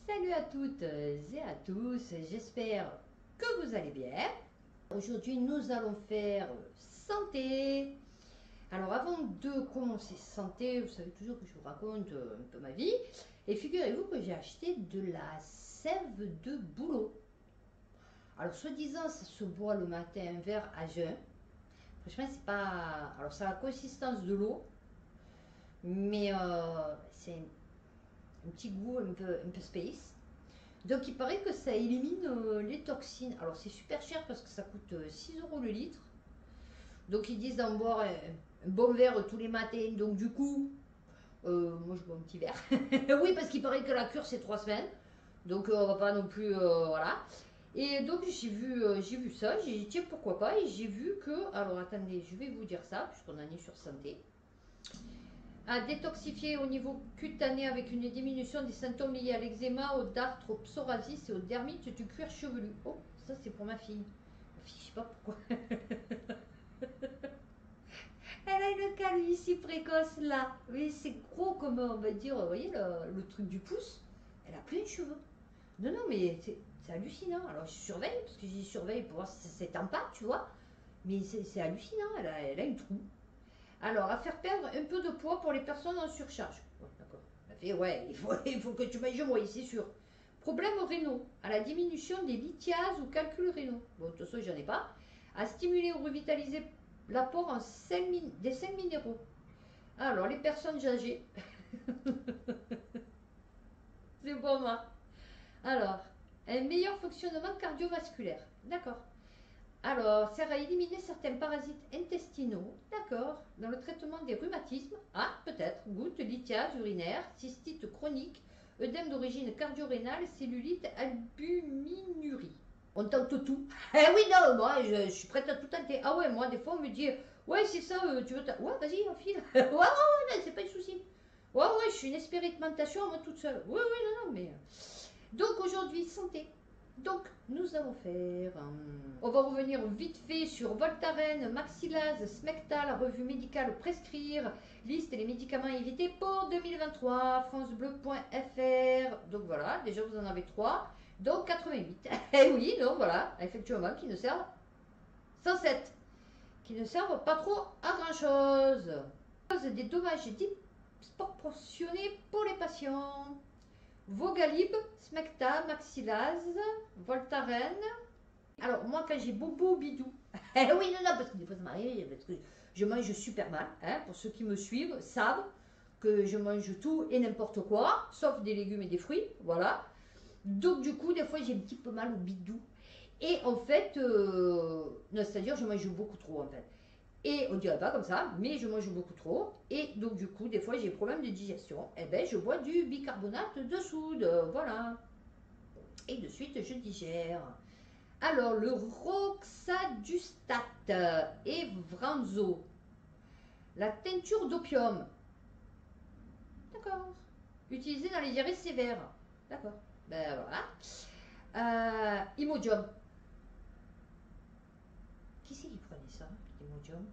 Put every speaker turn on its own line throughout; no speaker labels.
Salut à toutes et à tous, j'espère que vous allez bien. Aujourd'hui nous allons faire santé. Alors avant de commencer santé, vous savez toujours que je vous raconte un peu ma vie. Et figurez-vous que j'ai acheté de la sève de bouleau. Alors soi-disant ça se boit le matin un verre à jeun. Franchement c'est pas... Alors ça a la consistance de l'eau. Mais c'est un petit goût un peu space. Donc il paraît que ça élimine les toxines. Alors c'est super cher parce que ça coûte 6 euros le litre. Donc ils disent d'en boire un bon verre tous les matins. Donc du coup, moi je bois un petit verre. Oui, parce qu'il paraît que la cure c'est 3 semaines. Donc on va pas non plus... voilà. Et donc j'ai vu ça, j'ai dit tiens pourquoi pas. Et j'ai vu que... Alors attendez, je vais vous dire ça, puisqu'on en est sur santé. À détoxifier au niveau cutané avec une diminution des symptômes liés à l'eczéma, au dartre, au psoriasis et au dermite du cuir chevelu. Oh, ça c'est pour ma fille. Ma fille, je sais pas pourquoi. Elle a une calvitie précoce là. Oui, c'est gros comme on va dire, vous voyez le truc du pouce. Elle a plein de cheveux. Non, non, mais c'est hallucinant. Alors je surveille, parce que j'y surveille pour voir si ça s'étend pas, tu vois. Mais c'est hallucinant, elle a une trou. Alors, à faire perdre un peu de poids pour les personnes en surcharge. Ouais, d'accord. Elle fait, ouais, il faut que tu manges moins, c'est sûr. Problème rénaux, à la diminution des lithiases ou calculs rénaux. Bon, de toute façon, j'en ai pas. À stimuler ou revitaliser l'apport en des sels minéraux. Alors, les personnes âgées. C'est bon, moi. Alors, un meilleur fonctionnement cardiovasculaire. D'accord. Alors, sert à éliminer certains parasites intestinaux, d'accord, dans le traitement des rhumatismes, ah, peut-être, gouttes, lithiase urinaire, cystite chronique, œdème d'origine cardio-rénale, cellulite, albuminurie. On tente tout. Eh oui, non, moi, je suis prête à tout tenter. Ah ouais, moi, des fois, on me dit, ouais, c'est ça, tu veux... Ouais, vas-y, enfile. Ouais, ouais, ouais, c'est pas un souci. Ouais, ouais, je suis une expérimentation, moi, toute seule. Ouais, ouais, non, non, mais... Donc, aujourd'hui, santé. Donc, nous allons faire... on va revenir vite fait sur Voltaren, Maxilase, Smecta, la revue médicale Prescrire, liste et les médicaments à éviter pour 2023, francebleu.fr. Donc voilà, déjà vous en avez 3. Donc 88. Eh oui, donc voilà, effectivement, qui ne servent 107. Qui ne servent pas trop à grand chose. Des dommages disproportionnés pour les patients. Vogalib, Smecta, Maxilase, Voltaren. Alors, moi, quand j'ai bobo bidou, eh oui, non, non, parce que des fois ça m'arrive, parce que je mange super mal, hein, pour ceux qui me suivent, savent que je mange tout et n'importe quoi, sauf des légumes et des fruits, voilà. Donc, du coup, des fois, j'ai un petit peu mal au bidou. Et en fait, non, c'est-à-dire, je mange beaucoup trop, en fait. Et on dirait pas comme ça, mais je mange beaucoup trop. Et donc, du coup, des fois, j'ai des problèmes de digestion. Et ben, je bois du bicarbonate de soude, voilà. Et de suite, je digère. Alors, le roxadustat et Vranzo. La teinture d'opium. D'accord. Utilisée dans les diarrhées sévères. D'accord. Ben voilà. Imodium. Qui c'est qui prenait ça, Imodium?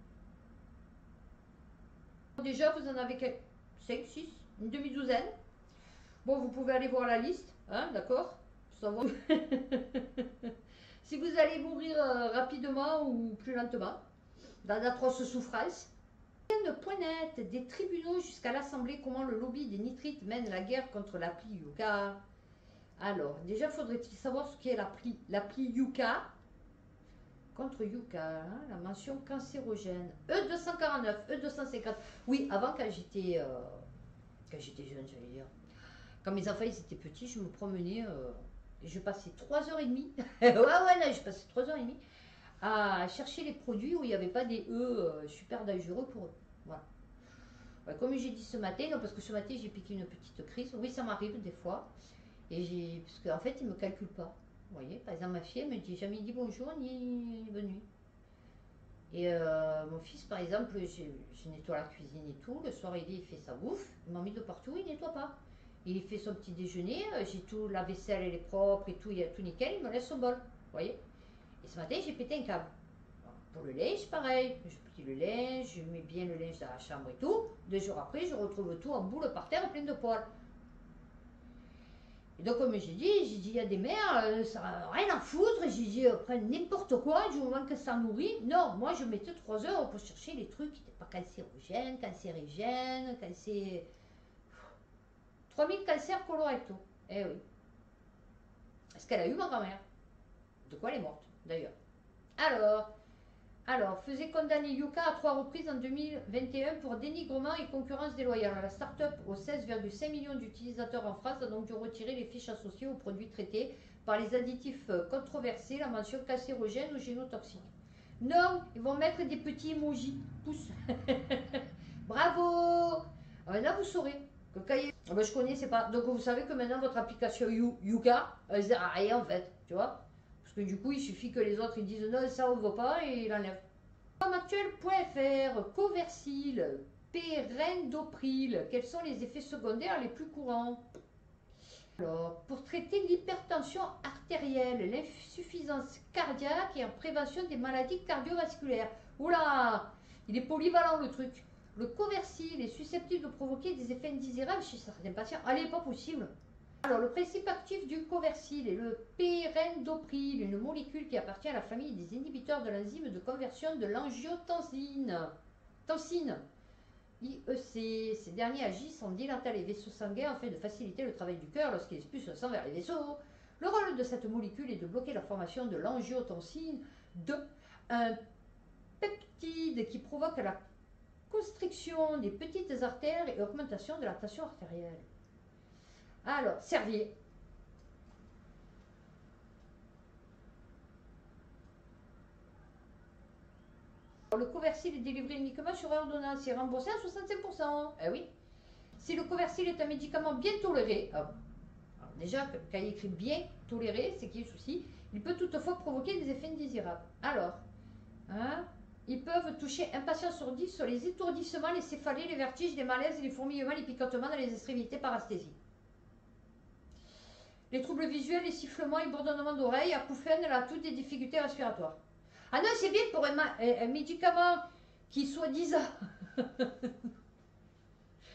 Déjà, vous en avez 5, 6, une demi-douzaine. Bon, vous pouvez aller voir la liste, hein, d'accord? Savoir si vous allez mourir rapidement ou plus lentement, dans d'atroces souffrances. Point net des tribunaux jusqu'à l'Assemblée, comment le lobby des nitrites mène la guerre contre l'appli Yuka. Alors, déjà, faudrait-il savoir ce qu'est l'appli Yuka contre Yuka, hein, la mention cancérogène. E249, E250. Oui, avant, quand j'étais jeune, j'allais dire. Quand mes enfants ils étaient petits, je me promenais et je passais 3h30. Ouais, ouais, là, je passais 3h30 à chercher les produits où il n'y avait pas des super dangereux pour eux. Voilà. Ouais, comme j'ai dit ce matin, non, parce que ce matin j'ai piqué une petite crise. Oui, ça m'arrive des fois. Parce qu'en fait, ils ne me calculent pas. Vous voyez, par exemple, ma fille, elle me dit jamais dit bonjour ni bonne nuit. Et mon fils, par exemple, je nettoie la cuisine et tout. Le soir, il fait sa bouffe. Il m'en met de partout, il nettoie pas. Il fait son petit déjeuner. J'ai tout, la vaisselle, elle est propre et tout, il y a tout nickel. Il me laisse son bol. Vous voyez. Et ce matin, j'ai pété un câble. Pour le linge, pareil. Je plie le linge, je mets bien le linge dans la chambre et tout. 2 jours après, je retrouve tout en boule par terre plein de poils. Et donc, comme j'ai dit, il y a des mères, ça n'a rien à foutre. J'ai dit, prennent n'importe quoi du moment que ça nourrit. Non, moi, je mettais 3 heures pour chercher les trucs qui n'étaient pas cancérogènes, cancérigènes, 3000 cancers colorectaux. Eh oui. Est-ce qu'elle a eu ma grand-mère? De quoi elle est morte, d'ailleurs. Alors, faisait condamner Yuka à 3 reprises en 2021 pour dénigrement et concurrence déloyale. La start-up aux 16,5 millions d'utilisateurs en France a donc dû retirer les fiches associées aux produits traités par les additifs controversés, la mention cancérogène ou génotoxique. Non, ils vont mettre des petits emojis. Pouce. Bravo. Là, vous saurez que quand je connais, c'est pas. Donc, vous savez que maintenant, votre application Yuka, elle sert à rien en fait, tu vois. Parce que du coup, il suffit que les autres ils disent non, ça on ne veut pas et ils l'enlèvent. Actuel.fr, Coversil, Pérendopril, quels sont les effets secondaires les plus courants? Alors, pour traiter l'hypertension artérielle, l'insuffisance cardiaque et en prévention des maladies cardiovasculaires. Oula, il est polyvalent le truc. Le Coversil est susceptible de provoquer des effets indésirables chez certains patients. Allez, pas possible. Alors, le principe actif du Coversil est le pérendopril, une molécule qui appartient à la famille des inhibiteurs de l'enzyme de conversion de l'angiotensine. IEC. Ces derniers agissent en dilatant les vaisseaux sanguins afin de faciliter le travail du cœur lorsqu'il expulse le sang vers les vaisseaux. Le rôle de cette molécule est de bloquer la formation de l'angiotensine 2, un peptide qui provoque la constriction des petites artères et augmentation de la tension artérielle. Alors, Servier. Le Coversil est délivré uniquement sur ordonnance et remboursé à 65%. Eh oui. Si le Coversil est un médicament bien toléré, alors déjà, quand il écrit bien toléré, c'est qu'il y a un souci, il peut toutefois provoquer des effets indésirables. Alors, ils peuvent toucher un patient sur 10 sur les étourdissements, les céphalées, les vertiges, les malaises, les fourmillements, les picotements dans les extrémités par asthésie. Les troubles visuels, les sifflements et bourdonnements d'oreilles, acouphènes, la toux, des difficultés respiratoires. Ah non, c'est bien pour un médicament qui soi-disant...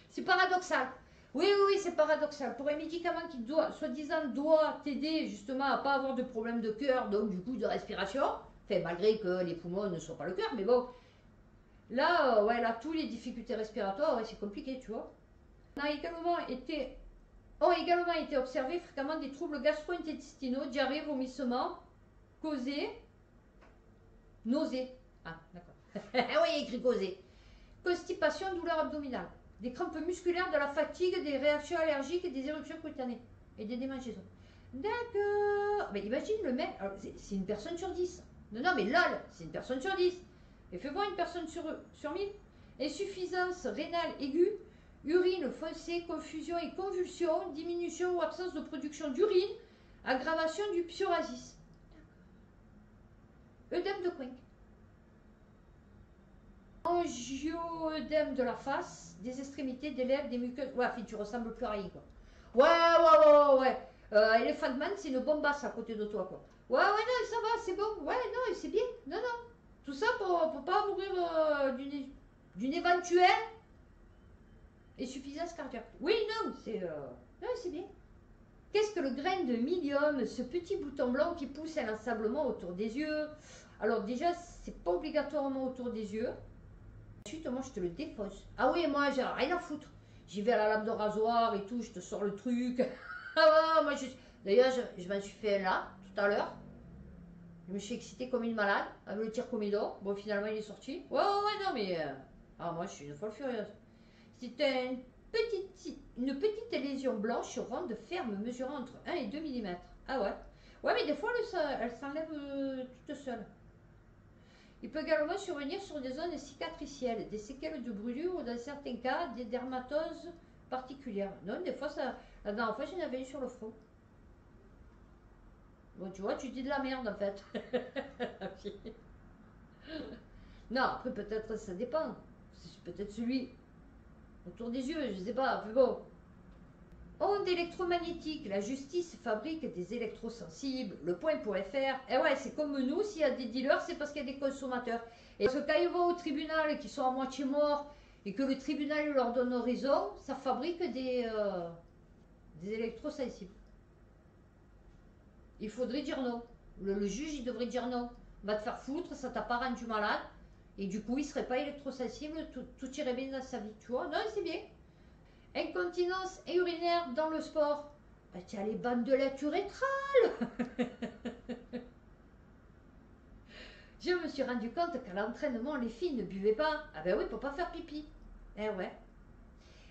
c'est paradoxal. Oui, c'est paradoxal. Pour un médicament qui soi-disant doit t'aider justement à ne pas avoir de problème de cœur, donc du coup de respiration, enfin malgré que les poumons ne soient pas le cœur, mais bon, là, là, tous les difficultés respiratoires, c'est compliqué, tu vois. On a ont également été observés fréquemment des troubles gastro-intestinaux, diarrhée, vomissements, causés, nausées. Ah, d'accord. Oui, écrit causés. Constipation, douleur abdominale, des crampes musculaires, de la fatigue, des réactions allergiques, des éruptions cutanées et des démangeaisons. D'accord. Mais imagine le mec, c'est une personne sur 10. Non, mais lol, c'est une personne sur 10. Et fais voir une personne sur 1000. Insuffisance rénale aiguë, urine foncée, confusion et convulsion, diminution ou absence de production d'urine, aggravation du psoriasis. Œdème de Quincke. Angio-œdème de la face, des extrémités, des lèvres, des muqueuses. Ouais, tu ressembles plus à rien, quoi. Ouais. Elephant Man, c'est une bombasse à côté de toi, quoi. Ouais, non, ça va, c'est bon. Ouais, non, c'est bien. Non. Tout ça pour pas mourir d'une éventuelle insuffisance cardiaque. Oui, non, c'est bien. Qu'est-ce que le grain de milium, ce petit bouton blanc qui pousse inlassablement autour des yeux? Alors déjà, c'est pas obligatoirement autour des yeux. Ensuite, moi, je te le défausse. Ah oui, moi, j'ai rien à foutre. J'y vais à la lame de rasoir et tout, je te sors le truc. Ah ouais, moi, d'ailleurs, je m'en suis fait un là, tout à l'heure. Je me suis excitée comme une malade, avec le tir-comédo. Bon, finalement, il est sorti. Ouais, non, mais... moi, je suis une folle furieuse. C'est une petite lésion blanche ronde ferme mesurant entre 1 et 2 mm. Ah ouais. Ouais, mais des fois, elle s'enlève toute seule. Il peut également survenir sur des zones cicatricielles, des séquelles de brûlure ou dans certains cas, des dermatoses particulières. Non, des fois, la dernière fois, j'en avais eu sur le front. Bon, tu vois, tu dis de la merde en fait. Non, après, peut-être ça dépend. C'est peut-être celui autour des yeux, je sais pas, mais bon. Ondes électromagnétiques, la justice fabrique des électrosensibles, le point.fr. Et ouais, c'est comme nous, s'il y a des dealers, c'est parce qu'il y a des consommateurs. Et parce que quand ils vont au tribunal, qui sont à moitié morts, et que le tribunal leur donne raison, ça fabrique des électrosensibles. il faudrait dire non. Le juge, il devrait dire non. Va te faire foutre, ça t'a pas rendu malade. Et du coup, il serait pas électrosensible, tout irait bien dans sa vie. Tu vois, non, c'est bien. Incontinence et urinaire dans le sport. Bah, tu as les bandelettes urétrales. Je me suis rendu compte qu'à l'entraînement, les filles ne buvaient pas. Ah ben oui, pour pas faire pipi. Eh ouais.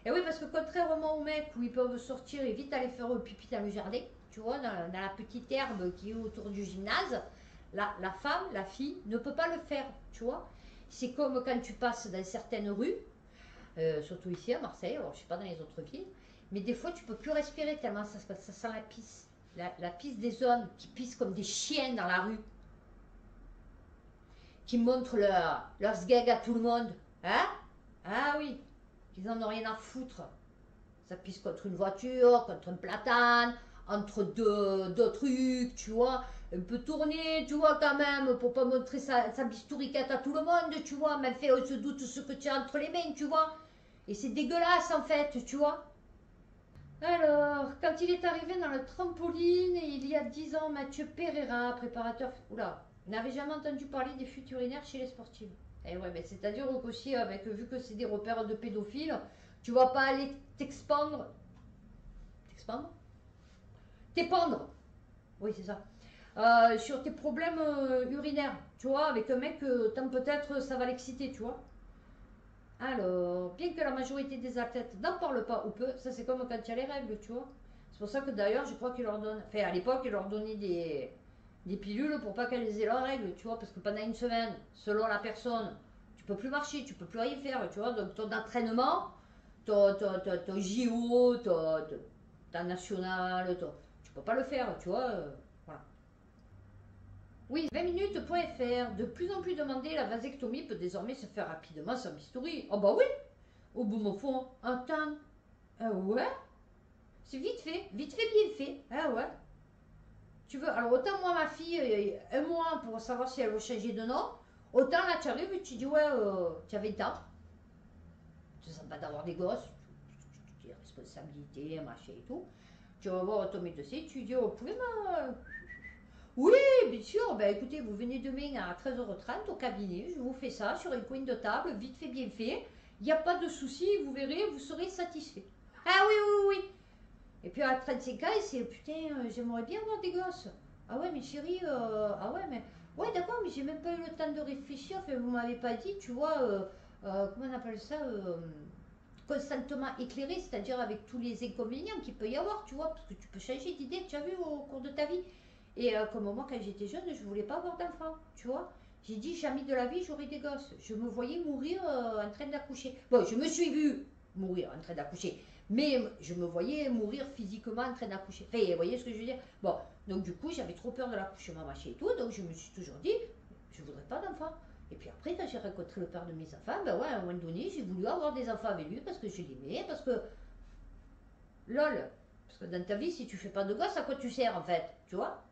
Et oui, parce que contrairement aux mecs où ils peuvent sortir et vite aller faire pipi dans le jardin, tu vois, dans la petite herbe qui est autour du gymnase, la femme, la fille, ne peut pas le faire, tu vois. C'est comme quand tu passes dans certaines rues, surtout ici à Marseille, alors je ne suis pas dans les autres villes, mais des fois tu peux plus respirer tellement ça sent la pisse. La pisse des hommes qui pissent comme des chiens dans la rue, qui montrent leur sgeg à tout le monde. Hein? Ah oui, ils en ont rien à foutre. Ça pisse contre une voiture, contre un platane, entre deux trucs, tu vois. Un peu tourner, tu vois, quand même, pour pas montrer sa bistouriquette à tout le monde, tu vois. Mais fait, on se doute ce que tu as entre les mains, tu vois. Et c'est dégueulasse, en fait, tu vois. Alors, quand il est arrivé dans le trampoline, il y a 10 ans, Mathieu Pereira, préparateur... Oula, n'avait jamais entendu parler des fuites urinaires chez les sportifs. Et ouais, mais c'est-à-dire aussi, avec, vu que c'est des repères de pédophiles, tu vas pas aller t'expandre. T'expandre? T'épandre. Oui, c'est ça. Sur tes problèmes urinaires, tu vois, avec un mec, tant peut-être ça va l'exciter, tu vois. Alors, bien que la majorité des athlètes n'en parlent pas ou peu, ça c'est comme quand il y a les règles, tu vois. C'est pour ça que d'ailleurs, je crois qu'ils leur donnent, enfin à l'époque, ils leur donnaient des pilules pour pas qu'elles aient leurs règles, tu vois, parce que pendant une semaine, selon la personne, tu peux plus marcher, tu peux plus rien faire, tu vois. Donc ton entraînement, ton JO, ta nationale, tu peux pas le faire, tu vois. Voilà. Oui, 20minutes.fr. De plus en plus demandé, la vasectomie peut désormais se faire rapidement sans bistouri. Oh bah oui, au bout mon fond, un temps. Ah ouais, c'est vite fait, bien fait. Ah ouais. Tu veux, alors autant moi, ma fille, un mois pour savoir si elle veut changer de nom, autant là tu arrives et tu dis ouais, tu as 20 ans, tu ne sens pas d'avoir des gosses, tu dis responsabilité, machin et tout. Tu vas voir ton médecin, tu dis oh, vous pouvez me. Oui, bien sûr. Ben, écoutez, vous venez demain à 13h30 au cabinet. Je vous fais ça sur une coin de table, vite fait, bien fait. Il n'y a pas de souci, vous verrez, vous serez satisfait. Ah oui, oui, oui. Et puis à 35 ans, c'est putain, j'aimerais bien avoir des gosses. Ah ouais, mais chérie, ah ouais, mais. Ouais, d'accord, mais j'ai même pas eu le temps de réfléchir. Enfin, vous m'avez pas dit, tu vois, comment on appelle ça constantement éclairé, c'est-à-dire avec tous les inconvénients qu'il peut y avoir, tu vois, parce que tu peux changer d'idée, tu as vu au cours de ta vie. Et comme moi, quand j'étais jeune, je voulais pas avoir d'enfant, tu vois. J'ai dit, jamais de la vie, j'aurai des gosses. Je me voyais mourir en train d'accoucher. Bon, je me suis vue mourir en train d'accoucher. Mais je me voyais mourir physiquement en train d'accoucher. Enfin, vous voyez ce que je veux dire? Bon, donc du coup, j'avais trop peur de l'accouchement, machin et tout. Donc je me suis toujours dit, je voudrais pas d'enfant. Et puis après, quand j'ai rencontré le père de mes enfants, ben ouais, à un moment donné, j'ai voulu avoir des enfants avec lui parce que je l'aimais, parce que, lol, parce que dans ta vie, si tu fais pas de gosse, à quoi tu sers en fait, tu vois?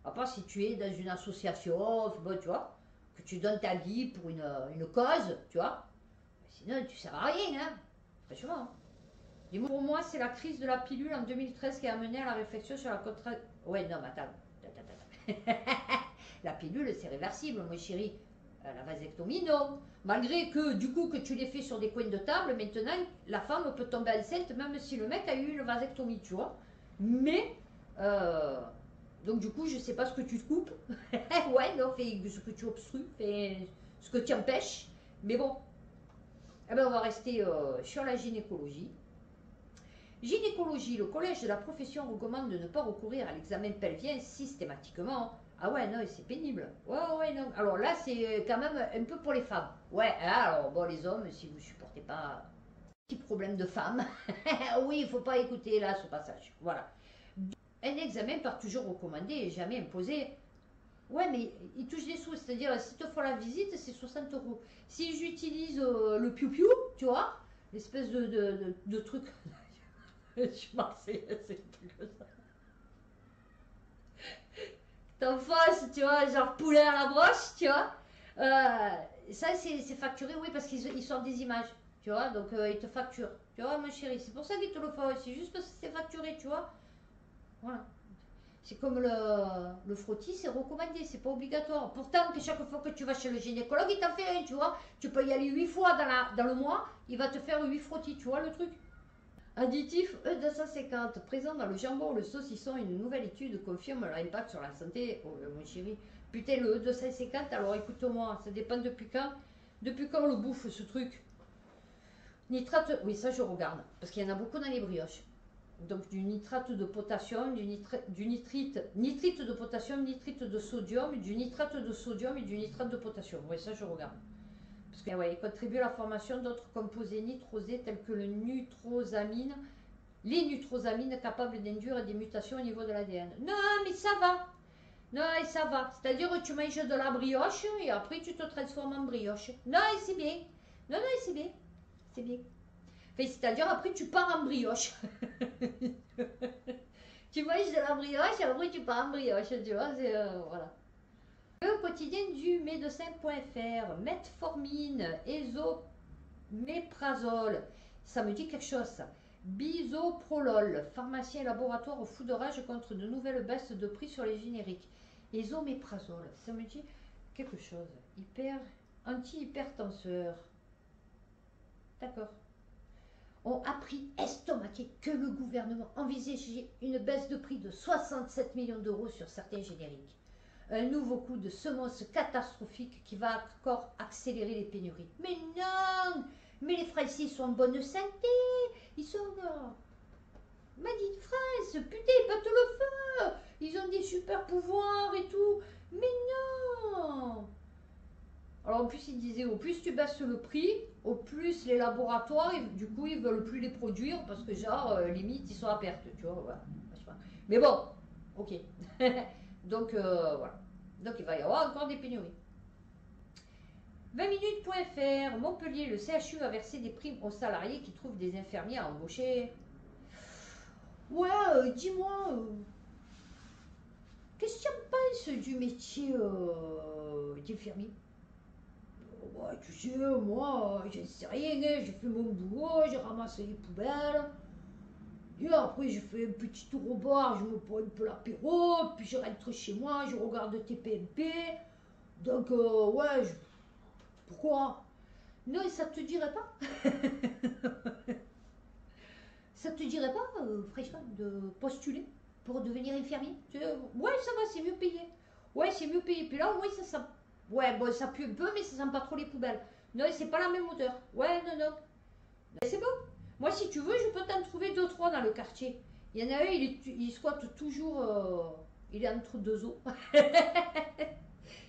À part si tu es dans une association, bon, tu vois, que tu donnes ta vie pour une cause, tu vois. Mais sinon, tu sers à rien, hein, franchement. Hein. Pour moi, c'est la crise de la pilule en 2013 qui a amené à la réflexion sur la contre... Ouais, non, mais attends. La pilule, c'est réversible, mon chéri. La vasectomie, non. Malgré que, du coup, que tu l'aies fait sur des coins de table, maintenant, la femme peut tomber enceinte même si le mec a eu une vasectomie, tu vois. Mais, donc du coup, je sais pas ce que tu te coupes. Ouais, non, fais ce que tu obstrues, fais ce que tu empêches. Mais bon, eh ben, on va rester sur la gynécologie. Gynécologie, le collège de la profession recommande de ne pas recourir à l'examen pelvien systématiquement. Ah ouais, non, c'est pénible. Ouais, ouais, non. Alors là, c'est quand même un peu pour les femmes. Ouais, alors bon, les hommes, si vous supportez pas petit problème de femme, oui, il faut pas écouter là ce passage. Voilà. Un examen part toujours recommandé et jamais imposé. Ouais, mais ils touchent des sous, c'est-à-dire si te font la visite, c'est 60 euros. Si j'utilise le piou-piou, tu vois, l'espèce de truc. Je suis marseillaise, c'est un truc comme ça. T'enfonces, tu vois, genre poulet à la broche, tu vois. Ça, c'est facturé, oui, parce qu'ils sortent des images, tu vois, donc ils te facturent. Tu vois, mon chéri, c'est pour ça qu'ils te le font, c'est juste parce que c'est facturé, tu vois. Voilà. C'est comme le frottis, c'est recommandé, c'est pas obligatoire. Pourtant, que chaque fois que tu vas chez le gynécologue, il t'en fait un, tu vois. Tu peux y aller 8 fois dans le mois, il va te faire 8 frottis, tu vois le truc. Additif E250, présent dans le jambon ou le saucisson, une nouvelle étude confirme l'impact sur la santé. Oh mon chéri, putain le E250, alors écoute-moi, ça dépend depuis quand on le bouffe ce truc. Nitrate, oui ça je regarde, parce qu'il y en a beaucoup dans les brioches. Donc du nitrate de potassium, du nitrite de potassium, nitrite de sodium, du nitrate de sodium et du nitrate de potassium. Oui ça je regarde. Parce que ouais, il contribue à la formation d'autres composés nitrosés tels que les nitrosamines capables d'induire des mutations au niveau de l'ADN. Non, mais ça va. Non, et ça va. C'est-à-dire que tu manges de la brioche et après tu te transformes en brioche. Non, et c'est bien. Non, non, et c'est bien. C'est bien. Enfin, c'est-à-dire après tu pars en brioche. Tu manges de la brioche et après tu pars en brioche. Tu vois, c'est voilà. Le quotidien du médecin.fr, metformine, esoméprazole, ça me dit quelque chose ça. Bisoprolol, pharmacie et laboratoire au fou de rage contre de nouvelles baisses de prix sur les génériques. Esoméprazole, ça me dit quelque chose. Anti-hypertenseur. D'accord. Ont appris estomaqué que le gouvernement envisageait une baisse de prix de 67 millions d'euros sur certains génériques. Un nouveau coup de semonce catastrophique qui va encore accélérer les pénuries. Mais non! Mais les Français sont en bonne santé! Ils sont m'a dit France, putain, ils battent le feu! Ils ont des super pouvoirs et tout! Mais non! Alors en plus, il disait, au plus tu baisses le prix, au plus les laboratoires, du coup, ils veulent plus les produire parce que genre, limite, ils sont à perte, tu vois, voilà. Mais bon, ok. Donc, voilà. Donc, il va y avoir encore des pénuries. 20minutes.fr, Montpellier, le CHU a versé des primes aux salariés qui trouvent des infirmiers à embaucher. Ouais, dis-moi, qu'est-ce que tu en penses du métier d'infirmier? Ouais, tu sais, moi, j'en sais rien, hein, j'ai fait mon boulot, j'ai ramassé les poubelles. Et après, je fais un petit tour au bar, je me prends un peu l'apéro, puis je rentre chez moi, je regarde TPMP. Donc, ouais, pourquoi? Non, ça te dirait pas? Ça te dirait pas, franchement, de postuler pour devenir infirmier? Ouais, ça va, c'est mieux payé. Ouais, c'est mieux payé. Puis là, oui, ça sent. Ouais, bon, ça pue un peu, mais ça sent pas trop les poubelles. Non, c'est pas la même odeur. Ouais, non, non. Mais c'est bon. Moi, si tu veux, je peux t'en trouver deux, trois dans le quartier. Il y en a un, il squatte toujours. Il est entre deux os.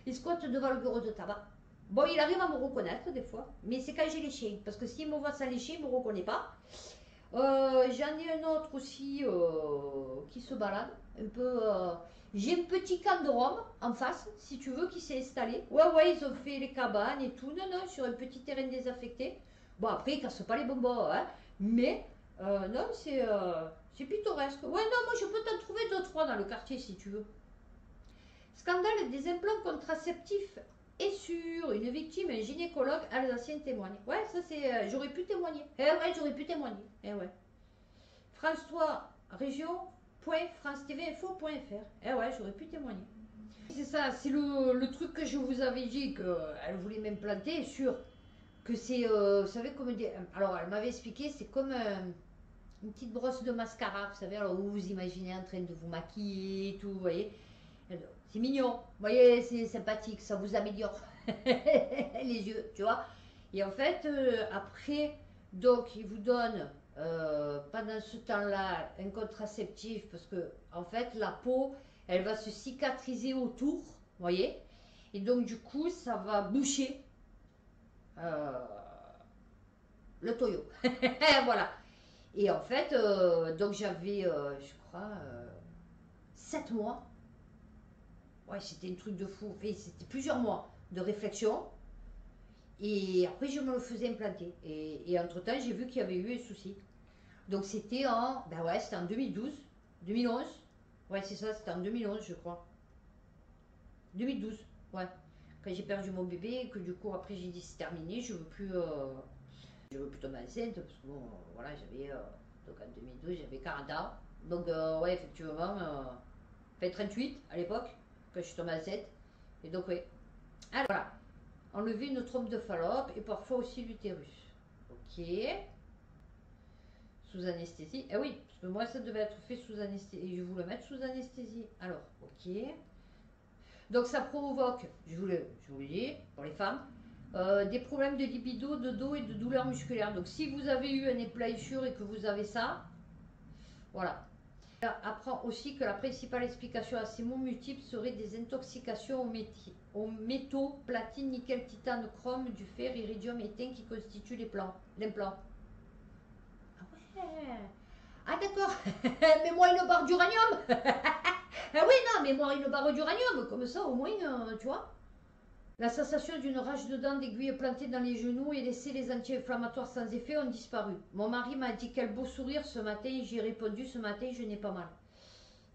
Il squatte devant le bureau de tabac. Bon, il arrive à me reconnaître des fois, mais c'est quand j'ai les chiens. Parce que s'il me voit sans les chiens, il ne me reconnaît pas. J'en ai un autre aussi qui se balade. Un peu. J'ai un petit camp de Rome en face, si tu veux, qui s'est installé. Ouais, ouais, ils ont fait les cabanes et tout. Non, non, sur un petit terrain désaffecté. Bon, après, ils cassent pas les bonbons, hein. Mais, non, c'est pittoresque. Ouais, non, moi, je peux t'en trouver deux, trois dans le quartier, si tu veux. Scandale des implants contraceptifs et sur une victime, un gynécologue alsacien témoigne. Ouais, ça c'est. J'aurais pu témoigner. Eh ouais, j'aurais pu témoigner. Eh ouais. France 3, région.france-tv-info.fr. Eh ouais, j'aurais pu témoigner. C'est ça, c'est le truc que je vous avais dit qu'elle voulait m'implanter sur. Que c'est. Vous savez, comme des. Alors, elle m'avait expliqué, c'est comme une petite brosse de mascara, vous savez, alors vous vous imaginez en train de vous maquiller et tout, vous voyez. C'est mignon, vous voyez, c'est sympathique, ça vous améliore les yeux, tu vois. Et en fait, après, donc, il vous donne pendant ce temps-là un contraceptif parce que, en fait, la peau, elle va se cicatriser autour, vous voyez. Et donc, du coup, ça va boucher euh, le toyau. Voilà. Et en fait, donc j'avais, je crois, 7 mois. Ouais, c'était un truc de fou. Enfin, c'était plusieurs mois de réflexion. Et après, je me le faisais implanter. Et entre-temps, j'ai vu qu'il y avait eu un souci. Donc c'était en, ben ouais, c'était en 2012, 2011. Ouais, c'est ça, c'était en 2011, je crois. 2012, ouais. Quand j'ai perdu mon bébé, et que du coup, après, j'ai dit c'est terminé, je veux plus tomber enceinte, parce que bon, voilà, j'avais, donc en 2012, j'avais 40 ans. Donc, ouais, effectivement, Enfin 38 à l'époque, quand je suis tombée enceinte. Et donc oui. Alors voilà. Enlever une trompe de Fallope et parfois aussi l'utérus. Ok. Sous anesthésie. Eh oui, parce que moi ça devait être fait sous anesthésie. Et je vous le mettre sous anesthésie. Alors, ok. Donc ça provoque, je vous le dis, pour les femmes, des problèmes de libido, de dos et de douleurs musculaires. Donc si vous avez eu un éplayure et que vous avez ça, voilà. On apprend aussi que la principale explication à ces maux multiples serait des intoxications aux métaux, platine, nickel, titane, chrome, du fer, iridium et tin qui constituent l'implant. Ah ouais. Ah d'accord. Mets-moi une barre d'uranium. Ah oui, non, mets-moi une barre d'uranium. Comme ça, au moins, tu vois. La sensation d'une rage de dents d'aiguille plantée dans les genoux et laisser les anti-inflammatoires sans effet ont disparu. Mon mari m'a dit quel beau sourire ce matin. J'ai répondu ce matin, je n'ai pas mal.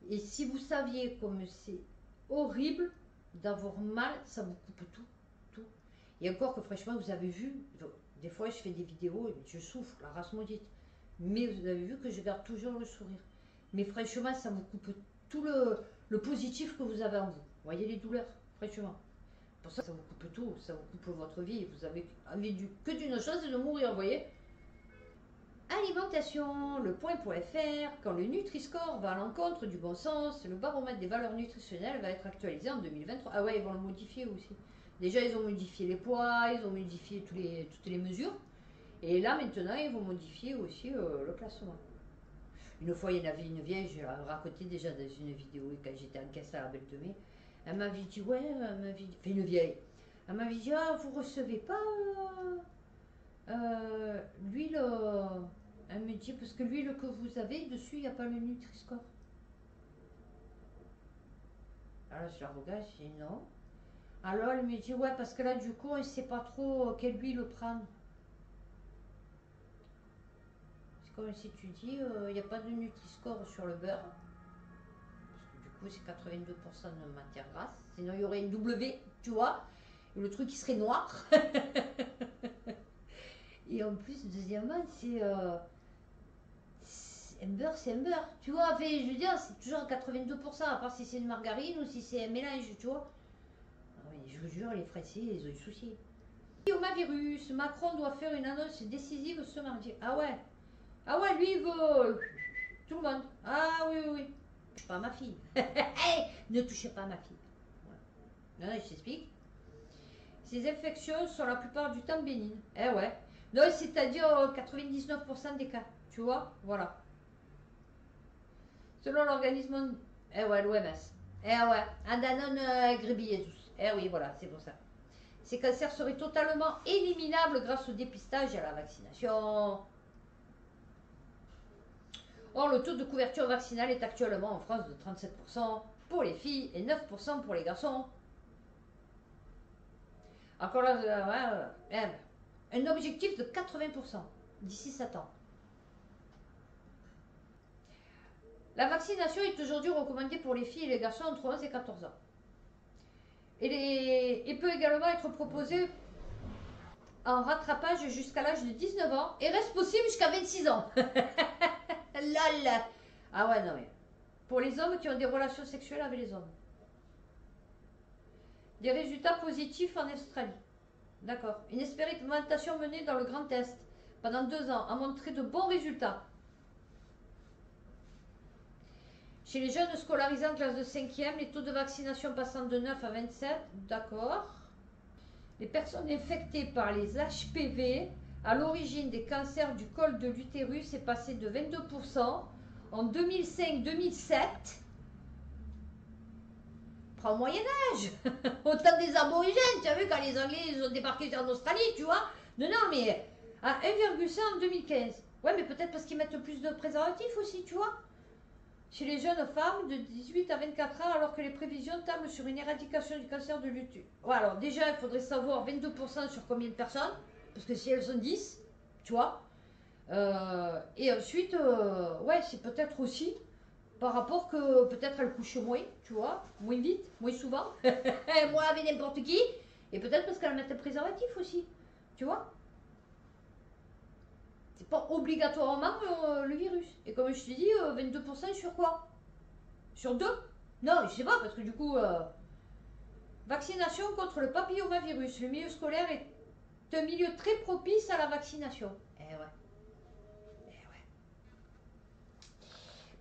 Et si vous saviez comme c'est horrible d'avoir mal, ça vous coupe tout, tout. Et encore que franchement, vous avez vu, des fois je fais des vidéos et je souffre, la race maudite. Mais vous avez vu que je garde toujours le sourire. Mais franchement, ça vous coupe tout le positif que vous avez en vous. Vous voyez les douleurs, franchement. Pour ça, ça vous coupe tout, ça vous coupe votre vie. Vous avez envie que d'une chose, c'est de mourir, vous voyez. Alimentation, le point.fr, quand le Nutri-Score va à l'encontre du bon sens, le baromètre des valeurs nutritionnelles va être actualisé en 2023. Ah ouais, ils vont le modifier aussi. Déjà, ils ont modifié les poids, ils ont modifié toutes les mesures. Et là, maintenant, ils vont modifier aussi le classement. Une fois, il y en avait une vieille, je l'ai raconté déjà dans une vidéo, quand j'étais en caisse à la Belle de Mai. Elle m'avait dit, ouais, une vieille. Elle m'avait dit, ah, vous recevez pas l'huile. Elle me dit, parce que l'huile que vous avez, dessus, il n'y a pas le Nutri-Score. Alors je la regarde, je dis non. Alors elle me dit, ouais, parce que là, du coup, on ne sait pas trop quelle huile prendre. C'est comme si tu dis, il n'y a pas de Nutri-Score sur le beurre. Parce que du coup, c'est 82% de matière grasse. Sinon, il y aurait une W, tu vois. Et le truc, il serait noir. Et en plus, deuxièmement, c'est un beurre, c'est un beurre. Tu vois, enfin, je veux dire, c'est toujours 82%, à part si c'est une margarine ou si c'est un mélange, tu vois. Ah oui, je vous jure, les Français, ils ont eu souci. Virus, Macron doit faire une annonce décisive ce mardi. Ah ouais. Ah ouais, lui, il veut tout le monde. Ah oui, oui, oui. Ne touchez pas à ma fille. Hey, ne touchez pas à ma fille. Voilà. Non, je t'explique. Ces infections sont la plupart du temps bénignes. Eh ouais. Non, c'est-à-dire 99% des cas. Tu vois. Voilà. Selon l'organisme. Eh ouais, l'OMS. Eh ouais. Andanon Ghebreyesus. Eh oui, voilà, c'est pour ça. Ces cancers seraient totalement éliminables grâce au dépistage et à la vaccination. Or, le taux de couverture vaccinale est actuellement en France de 37% pour les filles et 9% pour les garçons. Encore là, un objectif de 80% d'ici 7 ans. La vaccination est aujourd'hui recommandée pour les filles et les garçons entre 11 et 14 ans. Et peut également être proposée en rattrapage jusqu'à l'âge de 19 ans et reste possible jusqu'à 26 ans. Lol. Ah ouais, non mais. Pour les hommes qui ont des relations sexuelles avec les hommes. Des résultats positifs en Australie. D'accord. Une expérimentation menée dans le Grand Est pendant 2 ans a montré de bons résultats. Chez les jeunes scolarisés en classe de 5e, les taux de vaccination passant de 9 à 27. D'accord. Les personnes infectées par les HPV à l'origine des cancers du col de l'utérus est passé de 22% en 2005-2007. Au Moyen-Âge, au temps des aborigènes, tu as vu quand les Anglais ils ont débarqué en Australie, tu vois. Non, mais à 1,5 en 2015. Ouais, mais peut-être parce qu'ils mettent plus de préservatifs aussi, tu vois. Chez les jeunes femmes de 18 à 24 ans, alors que les prévisions tablent sur une éradication du cancer de l'utérus. Ouais, alors déjà, il faudrait savoir 22% sur combien de personnes, parce que si elles sont 10, tu vois. Et ensuite, ouais, c'est peut-être aussi par rapport que peut-être elle couche moins, tu vois, moins vite, moins souvent, moins avec n'importe qui, et peut-être parce qu'elle met le préservatif aussi, tu vois. C'est pas obligatoirement le virus. Et comme je te dis, 22% sur quoi? Sur 2. Non, je sais pas, parce que du coup, vaccination contre le papillomavirus. Le milieu scolaire est un milieu très propice à la vaccination. Eh ouais, eh ouais.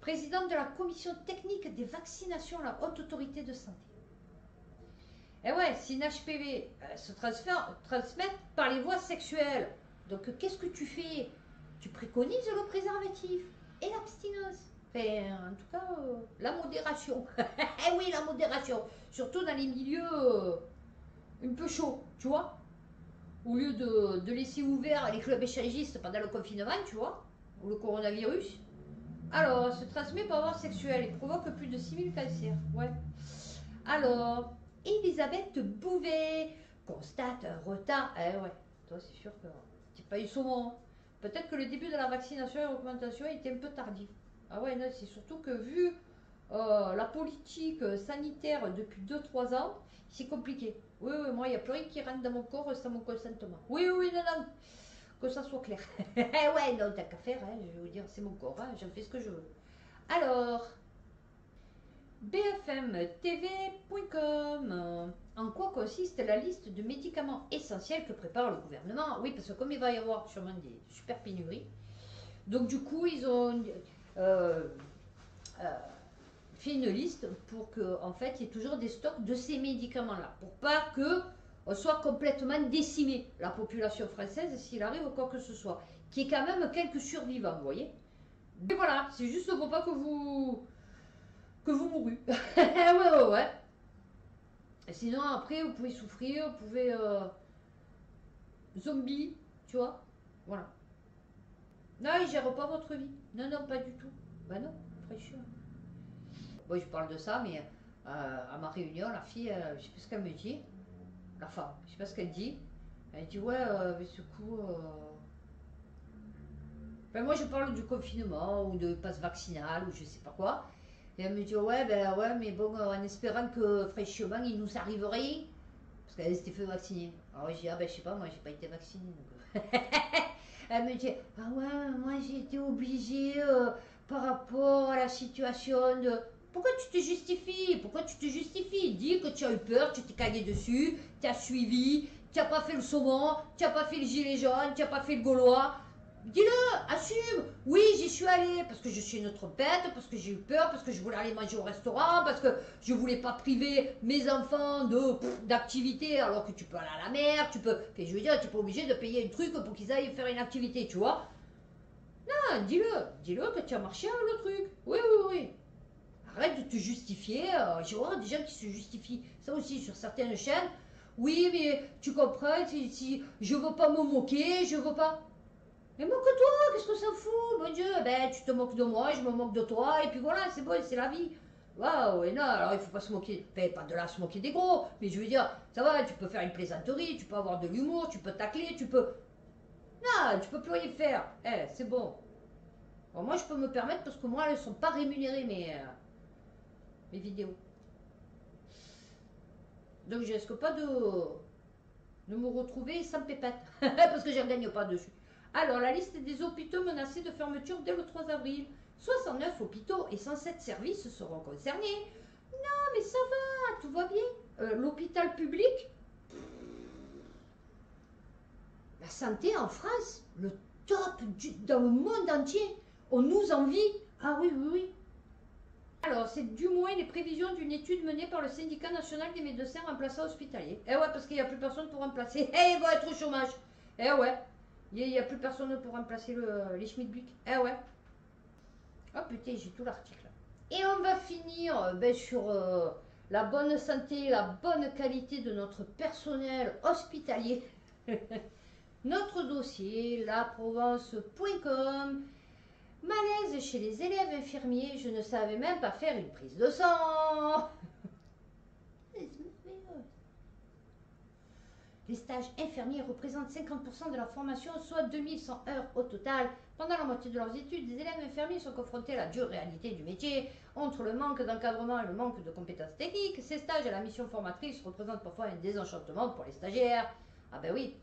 Présidente de la commission technique des vaccinations, la haute autorité de santé. Eh ouais, si une HPV se transmettent par les voies sexuelles. Donc qu'est-ce que tu fais? Tu préconises le préservatif et l'abstinence. Enfin, en tout cas, la modération. Eh oui, la modération. Surtout dans les milieux un peu chauds, tu vois. Au lieu de laisser ouvert les clubs échangistes pendant le confinement, tu vois, ou le coronavirus. Alors, se transmet par voie sexuelle et provoque plus de 6000 cancers. Ouais. Alors, Elisabeth Bouvet constate un retard. Eh ouais, toi c'est sûr que tu pas eu saumon. Peut-être que le début de la vaccination et la recommandation était un peu tardif. Ah ouais, non, c'est surtout que vu la politique sanitaire depuis 2 3 ans, c'est compliqué. Oui, oui, moi, il n'y a plus rien qui rentre dans mon corps sans mon consentement. Oui, oui, non, non, que ça soit clair. Ouais, non, t'as qu'à faire, hein, je vais vous dire, c'est mon corps, hein, j'en fais ce que je veux. Alors, bfmtv.com. En quoi consiste la liste de médicaments essentiels que prépare le gouvernement? Oui, parce que comme il va y avoir sûrement des super pénuries, donc du coup, ils ont euh, euh, fait une liste pour que, en fait, il y ait toujours des stocks de ces médicaments-là, pour pas que on soit complètement décimé, la population française, s'il arrive quoi que ce soit, qui est quand même quelques survivants, vous voyez. Mais voilà, c'est juste pour pas que vous mourrez. Ouais, ouais, ouais. Et sinon, après, vous pouvez souffrir, vous pouvez zombie, tu vois. Voilà. Non, il gère pas votre vie. Non, non, pas du tout. Bah non, fraîcheur. Bon, je parle de ça, mais à ma réunion, la fille, je sais pas ce qu'elle me dit. La femme, je sais pas ce qu'elle dit. Elle dit, ouais, mais ce coup. Ben, moi, je parle du confinement ou de passe vaccinal ou je sais pas quoi. Et elle me dit, ouais, ben ouais, mais bon, en espérant que fraîchement, il nous arrive rien. Parce qu'elle s'était fait vacciner. Alors je dis, ah ben je sais pas, moi j'ai pas été vaccinée. Donc... Elle me dit, ah ouais, moi j'ai été obligée par rapport à la situation de... Pourquoi tu te justifies? Pourquoi tu te justifies? Dis que tu as eu peur, tu t'es cagué dessus, tu as suivi, tu n'as pas fait le saumon, tu n'as pas fait le gilet jaune, tu n'as pas fait le gaulois. Dis-le, assume. Oui, j'y suis allée parce que je suis une trompette, parce que j'ai eu peur, parce que je voulais aller manger au restaurant, parce que je voulais pas priver mes enfants d'activité alors que tu peux aller à la mer, tu peux. Enfin, je veux dire, tu n'es pas obligé de payer un truc pour qu'ils aillent faire une activité, tu vois. Non, dis-le que tu as marché le truc. Oui, oui, oui. Arrête de te justifier. J'ai horreur des gens qui se justifient. Ça aussi sur certaines chaînes. Oui, mais tu comprends, si je veux pas me moquer, je veux pas. Mais moque-toi, qu'est-ce que ça fout, mon Dieu? Ben, tu te moques de moi, je me moque de toi, et puis voilà, c'est bon, c'est la vie. Waouh, et non, alors il faut pas se moquer, enfin, pas de là se moquer des gros, mais je veux dire, ça va, tu peux faire une plaisanterie, tu peux avoir de l'humour, tu peux tacler, tu peux. Non, tu peux plus rien faire. Eh, c'est bon. Bon, moi, je peux me permettre parce que moi, elles sont pas rémunérées, mes vidéos. Donc, je risque pas de me retrouver sans pépette, parce que je ne gagne pas dessus. Alors, la liste des hôpitaux menacés de fermeture dès le 3 avril. 69 hôpitaux et 107 services seront concernés. Non, mais ça va, tout va bien. L'hôpital public, la santé en France, le top dans le monde entier. On nous envie. Ah oui, oui, oui. Alors, c'est du moins les prévisions d'une étude menée par le syndicat national des médecins remplaçants hospitaliers. Eh ouais, parce qu'il n'y a plus personne pour remplacer. Eh, ils vont être au chômage. Eh ouais. Il n'y a plus personne pour remplacer les Schmidblick. Eh ouais. Oh putain, j'ai tout l'article. Et on va finir sur la bonne santé, la bonne qualité de notre personnel hospitalier. Notre dossier, laprovence.com. Malaise chez les élèves infirmiers, je ne savais même pas faire une prise de sang. Les stages infirmiers représentent 50% de leur formation, soit 2100 heures au total. Pendant la moitié de leurs études, les élèves infirmiers sont confrontés à la dure réalité du métier. Entre le manque d'encadrement et le manque de compétences techniques, ces stages à la mission formatrice représentent parfois un désenchantement pour les stagiaires. Ah ben oui.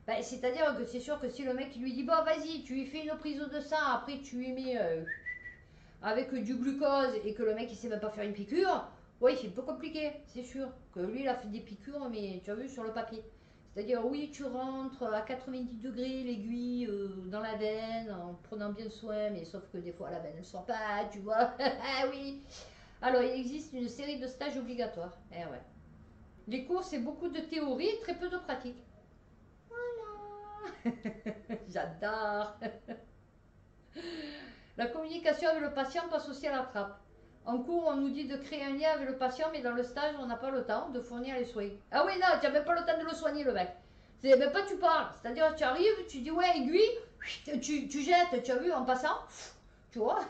Ben, c'est-à-dire que c'est sûr que si le mec lui dit bon vas-y, tu lui fais une prise de sang, après tu lui mets avec du glucose et que le mec il sait même pas faire une piqûre, Oui, c'est un peu compliqué, c'est sûr. Que lui, il a fait des piqûres, mais tu as vu sur le papier. C'est-à-dire, oui, tu rentres à 90 degrés l'aiguille dans la veine en prenant bien soin, mais sauf que des fois la veine ne sort pas, tu vois. Ah oui. Alors, il existe une série de stages obligatoires. Eh ouais. Les cours, c'est beaucoup de théorie et très peu de pratique. Voilà. J'adore. La communication avec le patient passe aussi à la trappe. En cours, on nous dit de créer un lien avec le patient, mais dans le stage, on n'a pas le temps de fournir les soins. Ah oui, non, tu n'as même pas le temps de le soigner, le mec. C'est même pas tu parles. C'est-à-dire, tu arrives, tu dis ouais, aiguille, tu jettes, tu as vu, en passant, tu vois,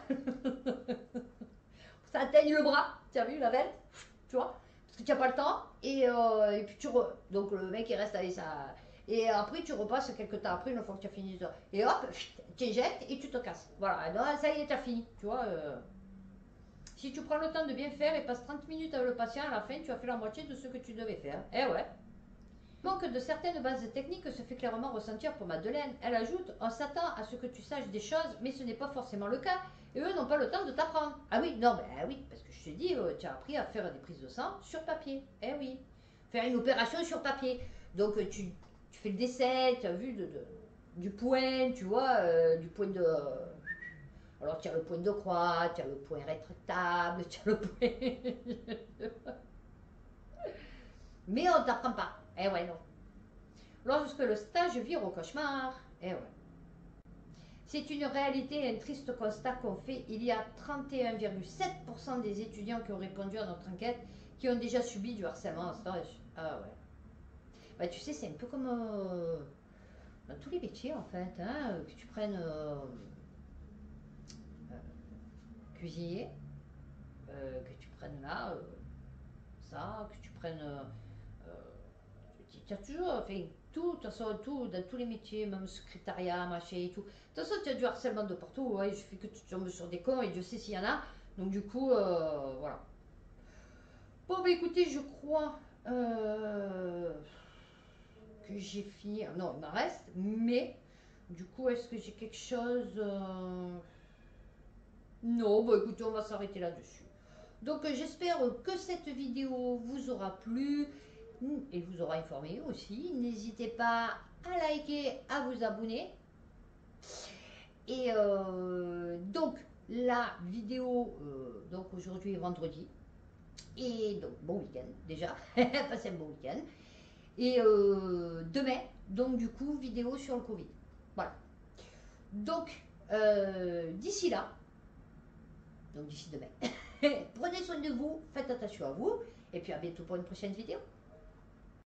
ça atteigne le bras, tu as vu la veine, tu vois, parce que tu n'as pas le temps, et puis donc le mec il reste avec ça. Et après, tu repasses quelques temps après, une fois que tu as fini ça. Et hop, tu jettes et tu te casses. Voilà, non, ça y est, tu as fini, tu vois. Si tu prends le temps de bien faire et passes 30 minutes avec le patient, à la fin, tu as fait la moitié de ce que tu devais faire. Eh ouais. Le manque de certaines bases techniques se fait clairement ressentir pour Madeleine. Elle ajoute: on s'attend à ce que tu saches des choses, mais ce n'est pas forcément le cas. Et eux n'ont pas le temps de t'apprendre. Ah oui, non, ben oui, parce que je te dis, tu as appris à faire des prises de sang sur papier. Eh oui. Faire une opération sur papier. Donc tu fais le décès, tu as vu du point, tu vois, du point de. Alors tu as le point de croix, tu as le point rétractable, tu as le point. Mais on ne t'apprend pas. Eh ouais, non. Lorsque le stage vire au cauchemar, eh ouais. C'est une réalité et un triste constat qu'on fait. Il y a 31,7% des étudiants qui ont répondu à notre enquête qui ont déjà subi du harcèlement en stage. Ah ouais. Bah, tu sais, c'est un peu comme dans tous les métiers en fait, hein, que tu prennes euh, cuisinier, que tu prennes là, ça, que tu prennes tu as toujours, enfin, tout, de toute façon, tout, dans tous les métiers, même secrétariat, machin et tout. De toute façon, tu as du harcèlement de partout, ouais, il suffit que tu tombes sur des cons et Dieu sait s'il y en a. Donc, du coup, voilà. Bon, bah écoutez, je crois que j'ai fini. Non, il m'en reste, mais du coup, est-ce que j'ai quelque chose Non, bah écoutez, on va s'arrêter là-dessus. Donc j'espère que cette vidéo vous aura plu et vous aura informé aussi. N'hésitez pas à liker, à vous abonner. Et donc la vidéo, donc aujourd'hui est vendredi. Et donc bon week-end déjà, passez un bon week-end. Et demain, donc du coup, vidéo sur le Covid. Voilà. Donc d'ici là, donc d'ici demain, prenez soin de vous, faites attention à vous. Et puis à bientôt pour une prochaine vidéo.